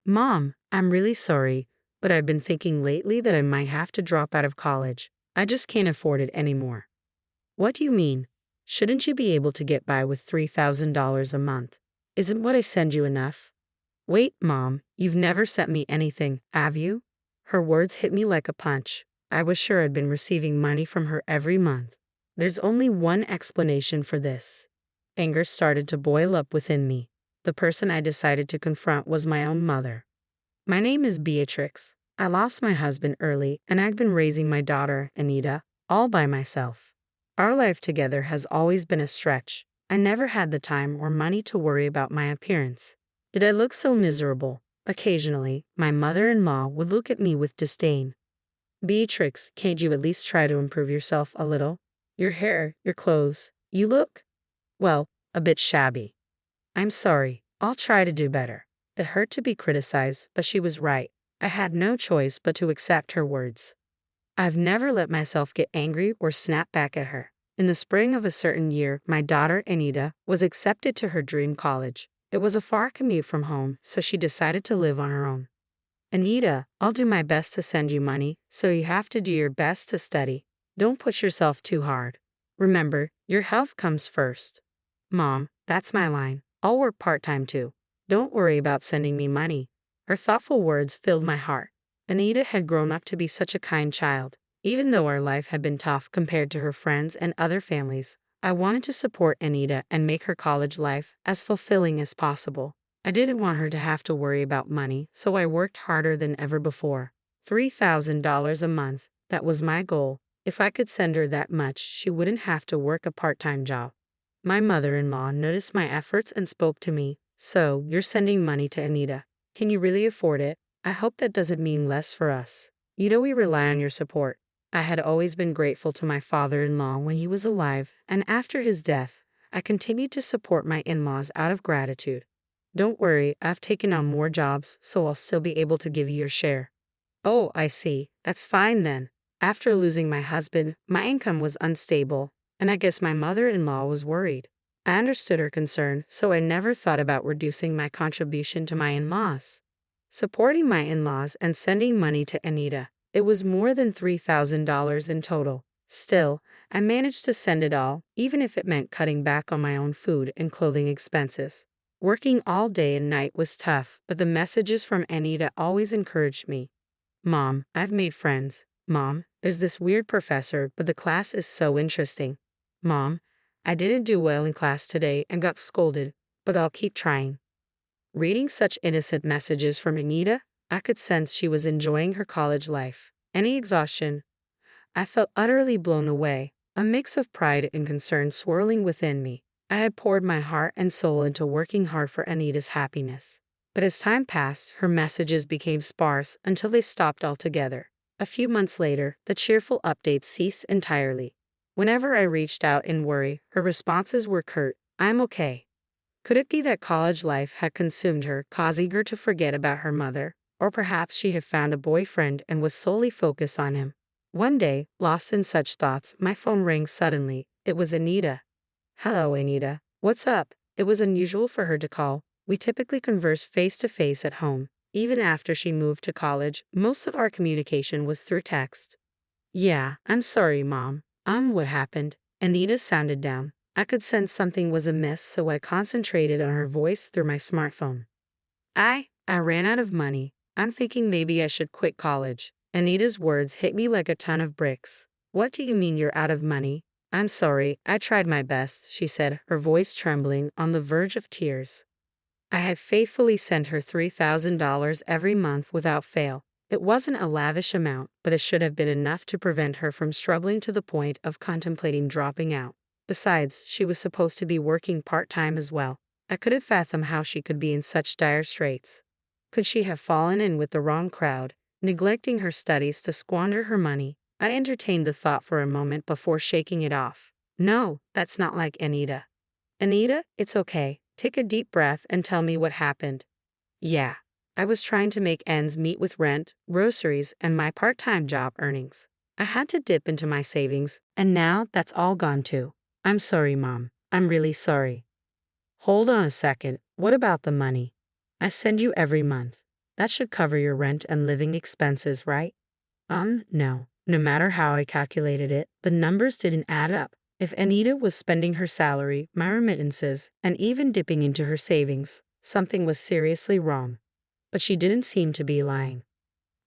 Mom, I'm really sorry, but I've been thinking lately that I might have to drop out of college. I just can't afford it anymore. What do you mean? Shouldn't you be able to get by with $3,000 a month? Isn't what I send you enough? Wait, Mom, you've never sent me anything, have you? Her words hit me like a punch. I was sure I'd been receiving money from her every month. There's only one explanation for this. Anger started to boil up within me. The person I decided to confront was my own mother. My name is Beatrix. I lost my husband early, and I've been raising my daughter, Anita, all by myself. Our life together has always been a stretch. I never had the time or money to worry about my appearance. Did I look so miserable? Occasionally, my mother-in-law would look at me with disdain. Beatrix, can't you at least try to improve yourself a little? Your hair, your clothes, you look, well, a bit shabby. I'm sorry, I'll try to do better. It hurt to be criticized, but she was right. I had no choice but to accept her words. I've never let myself get angry or snap back at her. In the spring of a certain year, my daughter, Anita, was accepted to her dream college. It was a far commute from home, so she decided to live on her own. Anita, I'll do my best to send you money, so you have to do your best to study. Don't push yourself too hard. Remember, your health comes first. Mom, that's my line. I'll work part-time too. Don't worry about sending me money. Her thoughtful words filled my heart. Anita had grown up to be such a kind child. Even though our life had been tough compared to her friends and other families, I wanted to support Anita and make her college life as fulfilling as possible. I didn't want her to have to worry about money, so I worked harder than ever before. $3,000 a month, that was my goal. If I could send her that much, she wouldn't have to work a part-time job. My mother-in-law noticed my efforts and spoke to me. So, you're sending money to Anita. Can you really afford it? I hope that doesn't mean less for us. You know we rely on your support. I had always been grateful to my father-in-law when he was alive, and after his death, I continued to support my in-laws out of gratitude. Don't worry, I've taken on more jobs, so I'll still be able to give you your share. Oh, I see. That's fine then. After losing my husband, my income was unstable, and I guess my mother-in-law was worried. I understood her concern, so I never thought about reducing my contribution to my in-laws. Supporting my in-laws and sending money to Anita, it was more than $3,000 in total. Still, I managed to send it all, even if it meant cutting back on my own food and clothing expenses. Working all day and night was tough, but the messages from Anita always encouraged me. Mom, I've made friends. Mom, there's this weird professor, but the class is so interesting. Mom, I didn't do well in class today and got scolded, but I'll keep trying. Reading such innocent messages from Anita, I could sense she was enjoying her college life. Any exhaustion? I felt utterly blown away, a mix of pride and concern swirling within me. I had poured my heart and soul into working hard for Anita's happiness. But as time passed, her messages became sparse until they stopped altogether. A few months later, the cheerful updates ceased entirely. Whenever I reached out in worry, her responses were curt, "I'm okay." Could it be that college life had consumed her, causing her to forget about her mother? Or perhaps she had found a boyfriend and was solely focused on him. One day, lost in such thoughts, my phone rang suddenly. It was Anita. "Hello, Anita. What's up?" It was unusual for her to call. We typically converse face-to-face at home. Even after she moved to college, most of our communication was through text. "Yeah, I'm sorry, Mom. What happened?" Anita sounded down. I could sense something was amiss, so I concentrated on her voice through my smartphone. I ran out of money. I'm thinking maybe I should quit college." Anita's words hit me like a ton of bricks. "What do you mean you're out of money?" "I'm sorry, I tried my best," she said, her voice trembling, on the verge of tears. I had faithfully sent her $3,000 every month without fail. It wasn't a lavish amount, but it should have been enough to prevent her from struggling to the point of contemplating dropping out. Besides, she was supposed to be working part-time as well. I couldn't fathom how she could be in such dire straits. Could she have fallen in with the wrong crowd, neglecting her studies to squander her money? I entertained the thought for a moment before shaking it off. No, that's not like Anita. "Anita, it's okay. Take a deep breath and tell me what happened." "Yeah, I was trying to make ends meet with rent, groceries, and my part-time job earnings. I had to dip into my savings, and now that's all gone too. I'm sorry, Mom. I'm really sorry." "Hold on a second. What about the money? I send you every month. That should cover your rent and living expenses, right? No. No matter how I calculated it, the numbers didn't add up. If Anita was spending her salary, my remittances, and even dipping into her savings, something was seriously wrong. But she didn't seem to be lying.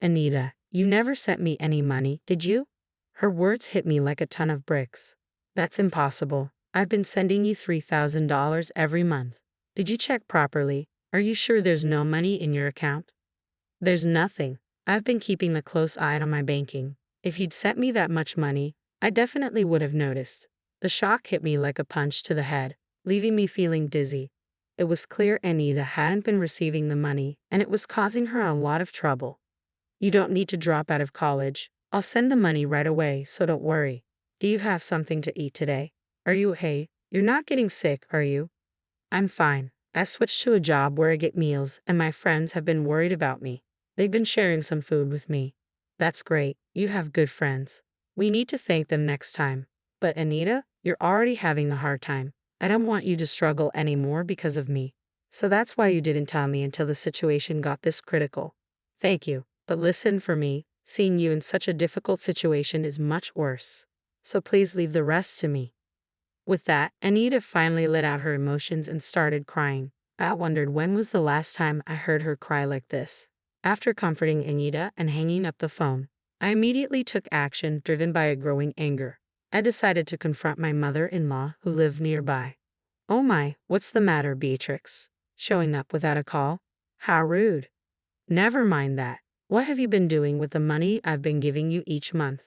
Anita, you never sent me any money, did you? Her words hit me like a ton of bricks. That's impossible. I've been sending you $3,000 every month. Did you check properly? Are you sure there's no money in your account? There's nothing. I've been keeping a close eye on my banking. If you'd sent me that much money, I definitely would have noticed. The shock hit me like a punch to the head, leaving me feeling dizzy. It was clear Anita hadn't been receiving the money, and it was causing her a lot of trouble. You don't need to drop out of college. I'll send the money right away, so don't worry. Do you have something to eat today? Hey, you're not getting sick, are you? I'm fine. I switched to a job where I get meals, and my friends have been worried about me. They've been sharing some food with me. That's great. You have good friends. We need to thank them next time. But Anita, you're already having a hard time. I don't want you to struggle anymore because of me. So that's why you didn't tell me until the situation got this critical. Thank you. But listen, for me, seeing you in such a difficult situation is much worse. So please leave the rest to me. With that, Anita finally let out her emotions and started crying. I wondered when was the last time I heard her cry like this. After comforting Anita and hanging up the phone, I immediately took action, driven by a growing anger. I decided to confront my mother-in-law, who lived nearby. Oh my, what's the matter, Beatrix? Showing up without a call? How rude. Never mind that. What have you been doing with the money I've been giving you each month?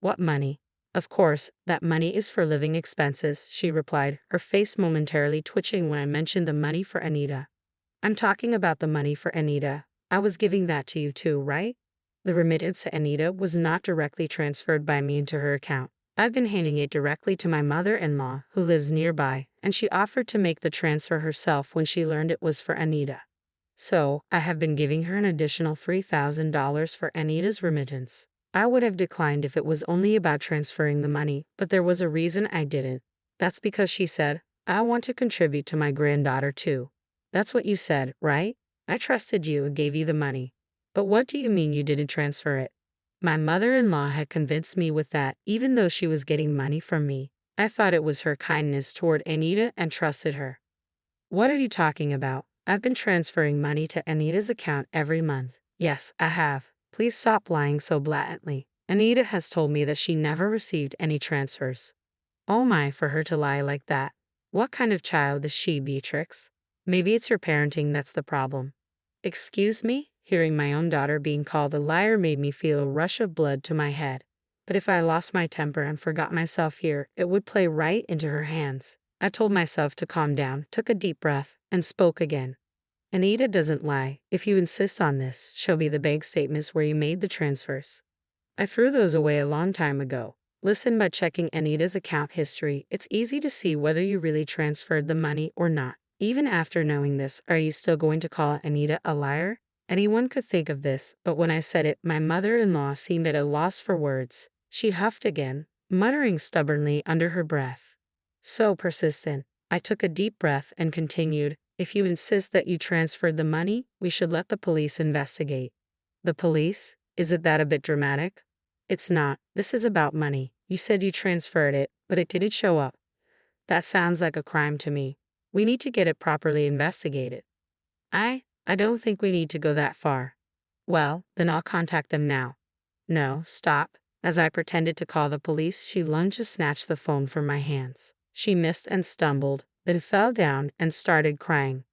What money? Of course, that money is for living expenses, she replied, her face momentarily twitching when I mentioned the money for Anita. I'm talking about the money for Anita. I was giving that to you too, right? The remittance to Anita was not directly transferred by me into her account. I've been handing it directly to my mother-in-law, who lives nearby, and she offered to make the transfer herself when she learned it was for Anita. So, I have been giving her an additional $3,000 for Anita's remittance. I would have declined if it was only about transferring the money, but there was a reason I didn't. That's because she said, I want to contribute to my granddaughter too. That's what you said, right? I trusted you and gave you the money. But what do you mean you didn't transfer it? My mother-in-law had convinced me with that, even though she was getting money from me. I thought it was her kindness toward Anita and trusted her. What are you talking about? I've been transferring money to Anita's account every month. Yes, I have. Please stop lying so blatantly. Anita has told me that she never received any transfers. Oh my, for her to lie like that. What kind of child is she, Beatrix? Maybe it's your parenting that's the problem. Excuse me? Hearing my own daughter being called a liar made me feel a rush of blood to my head. But if I lost my temper and forgot myself here, it would play right into her hands. I told myself to calm down, took a deep breath, and spoke again. Anita doesn't lie. If you insist on this, show me the bank statements where you made the transfers. I threw those away a long time ago. Listen, by checking Anita's account history, it's easy to see whether you really transferred the money or not. Even after knowing this, are you still going to call Anita a liar? Anyone could think of this, but when I said it, my mother-in-law seemed at a loss for words. She huffed again, muttering stubbornly under her breath. So persistent. I took a deep breath and continued, if you insist that you transferred the money, we should let the police investigate. The police? Isn't that a bit dramatic? It's not. This is about money. You said you transferred it, but it didn't show up. That sounds like a crime to me. We need to get it properly investigated. I don't think we need to go that far. Well, then I'll contact them now. No, stop. As I pretended to call the police, she lunged to snatch the phone from my hands. She missed and stumbled, then fell down and started crying.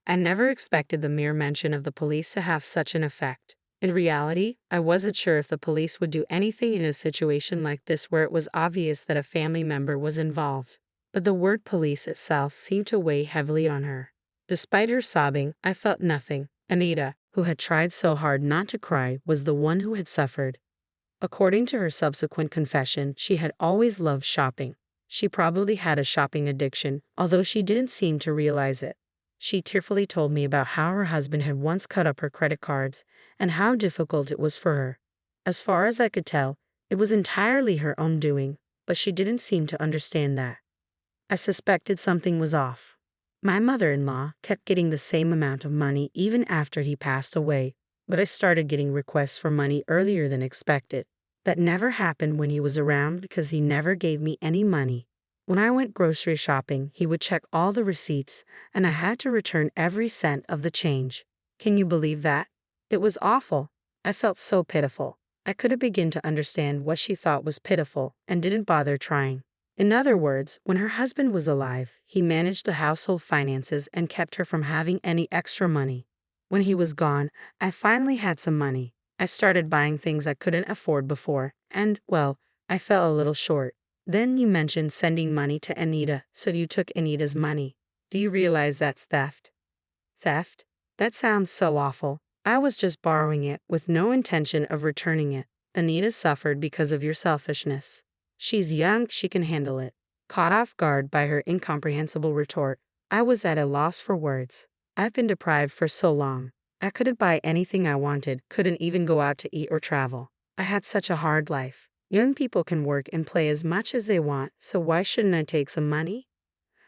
I never expected the mere mention of the police to have such an effect. In reality, I wasn't sure if the police would do anything in a situation like this where it was obvious that a family member was involved. But the word police itself seemed to weigh heavily on her. Despite her sobbing, I felt nothing. Anita, who had tried so hard not to cry, was the one who had suffered. According to her subsequent confession, she had always loved shopping. She probably had a shopping addiction, although she didn't seem to realize it. She tearfully told me about how her husband had once cut up her credit cards and how difficult it was for her. As far as I could tell, it was entirely her own doing, but she didn't seem to understand that. I suspected something was off. My mother-in-law kept getting the same amount of money even after he passed away, but I started getting requests for money earlier than expected. That never happened when he was around because he never gave me any money. When I went grocery shopping, he would check all the receipts, and I had to return every cent of the change. Can you believe that? It was awful. I felt so pitiful. I couldn't begin to understand what she thought was pitiful and didn't bother trying. In other words, when her husband was alive, he managed the household finances and kept her from having any extra money. When he was gone, I finally had some money. I started buying things I couldn't afford before, and, well, I fell a little short. Then you mentioned sending money to Anita, so you took Anita's money. Do you realize that's theft? Theft? That sounds so awful. I was just borrowing it with no intention of returning it. Anita suffered because of your selfishness. She's young, she can handle it. Caught off guard by her incomprehensible retort, I was at a loss for words. I've been deprived for so long. I couldn't buy anything I wanted, couldn't even go out to eat or travel. I had such a hard life. Young people can work and play as much as they want, so why shouldn't I take some money?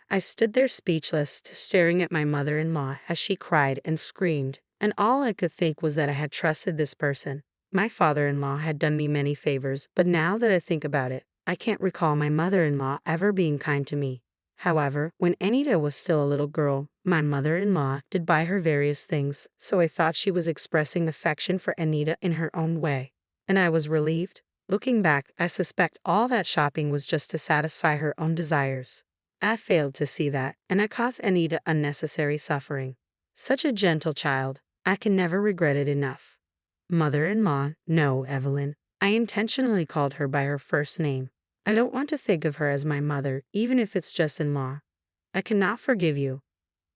I stood there speechless, staring at my mother-in-law as she cried and screamed, and all I could think was that I had trusted this person. My father-in-law had done me many favors, but now that I think about it, I can't recall my mother-in-law ever being kind to me. However, when Anita was still a little girl, my mother-in-law did buy her various things, so I thought she was expressing affection for Anita in her own way. And I was relieved. Looking back, I suspect all that shopping was just to satisfy her own desires. I failed to see that, and I caused Anita unnecessary suffering. Such a gentle child. I can never regret it enough. Mother-in-law, no, Evelyn. I intentionally called her by her first name. I don't want to think of her as my mother, even if it's just in-law. I cannot forgive you.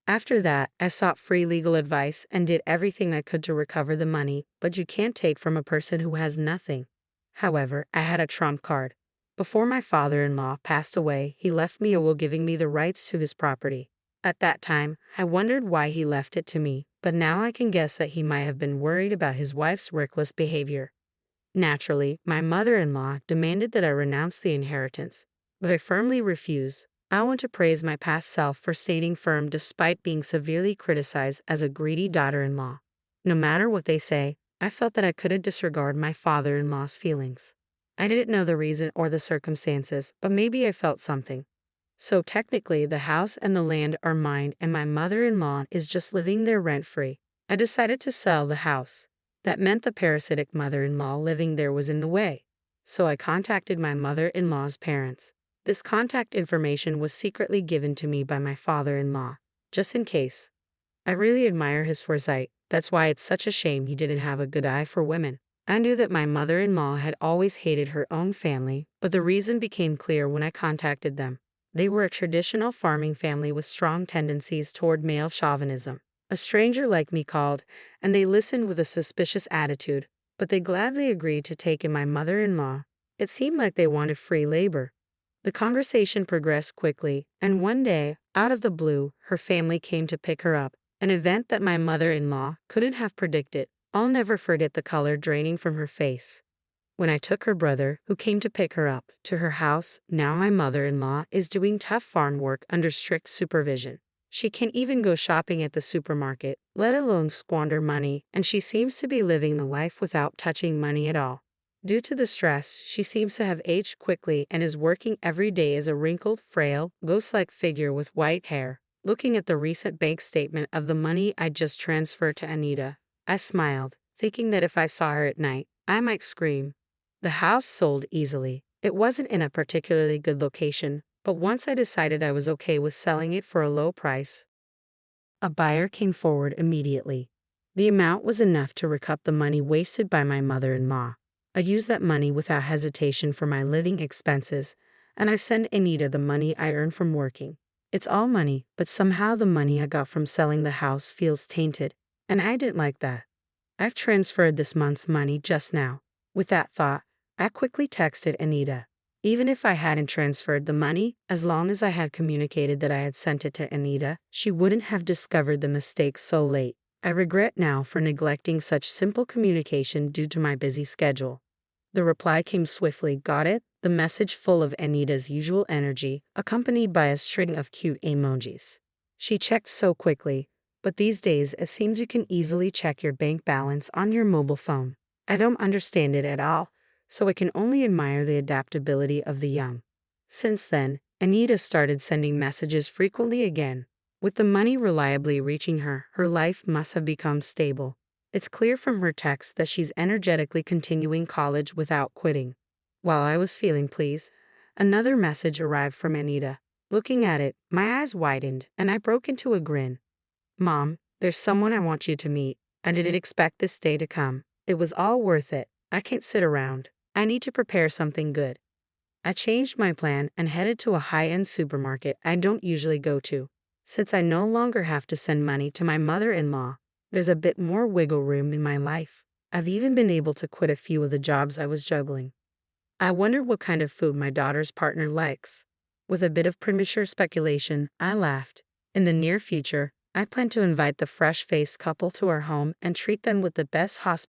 After that, I sought free legal advice and did everything I could to recover the money, but you can't take from a person who has nothing. However, I had a trump card. Before my father-in-law passed away, he left me a will giving me the rights to his property. At that time, I wondered why he left it to me, but now I can guess that he might have been worried about his wife's reckless behavior. Naturally, my mother-in-law demanded that I renounce the inheritance, but I firmly refused. I want to praise my past self for staying firm despite being severely criticized as a greedy daughter-in-law. No matter what they say, I felt that I couldn't disregard my father-in-law's feelings. I didn't know the reason or the circumstances, but maybe I felt something. So technically, the house and the land are mine and my mother-in-law is just living there rent-free. I decided to sell the house. That meant the parasitic mother-in-law living there was in the way. So I contacted my mother-in-law's parents. This contact information was secretly given to me by my father-in-law, just in case. I really admire his foresight. That's why it's such a shame he didn't have a good eye for women. I knew that my mother-in-law had always hated her own family, but the reason became clear when I contacted them. They were a traditional farming family with strong tendencies toward male chauvinism. A stranger like me called, and they listened with a suspicious attitude, but they gladly agreed to take in my mother-in-law. It seemed like they wanted free labor. The conversation progressed quickly, and one day, out of the blue, her family came to pick her up, an event that my mother-in-law couldn't have predicted. I'll never forget the color draining from her face. When I took her brother, who came to pick her up, to her house, now my mother-in-law is doing tough farm work under strict supervision. She can't even go shopping at the supermarket, let alone squander money, and she seems to be living the life without touching money at all. Due to the stress, she seems to have aged quickly and is working every day as a wrinkled, frail, ghost-like figure with white hair. Looking at the recent bank statement of the money I just transferred to Anita, I smiled, thinking that if I saw her at night, I might scream. The house sold easily. It wasn't in a particularly good location, but once I decided I was okay with selling it for a low price, a buyer came forward immediately. The amount was enough to recoup the money wasted by my mother-in-law. I used that money without hesitation for my living expenses, and I send Anita the money I earn from working. It's all money, but somehow the money I got from selling the house feels tainted, and I didn't like that. I've transferred this month's money just now. With that thought, I quickly texted Anita. Even if I hadn't transferred the money, as long as I had communicated that I had sent it to Anita, she wouldn't have discovered the mistake so late. I regret now for neglecting such simple communication due to my busy schedule. The reply came swiftly. Got it? The message full of Anita's usual energy, accompanied by a string of cute emojis. She checked so quickly, but these days it seems you can easily check your bank balance on your mobile phone. I don't understand it at all, so I can only admire the adaptability of the young. Since then, Anita started sending messages frequently again. With the money reliably reaching her, her life must have become stable. It's clear from her texts that she's energetically continuing college without quitting. While I was feeling pleased, another message arrived from Anita. Looking at it, my eyes widened, and I broke into a grin. Mom, there's someone I want you to meet. I didn't expect this day to come. It was all worth it. I can't sit around. I need to prepare something good. I changed my plan and headed to a high-end supermarket I don't usually go to. Since I no longer have to send money to my mother-in-law, there's a bit more wiggle room in my life. I've even been able to quit a few of the jobs I was juggling. I wonder what kind of food my daughter's partner likes. With a bit of premature speculation, I laughed. In the near future, I plan to invite the fresh-faced couple to our home and treat them with the best hospitality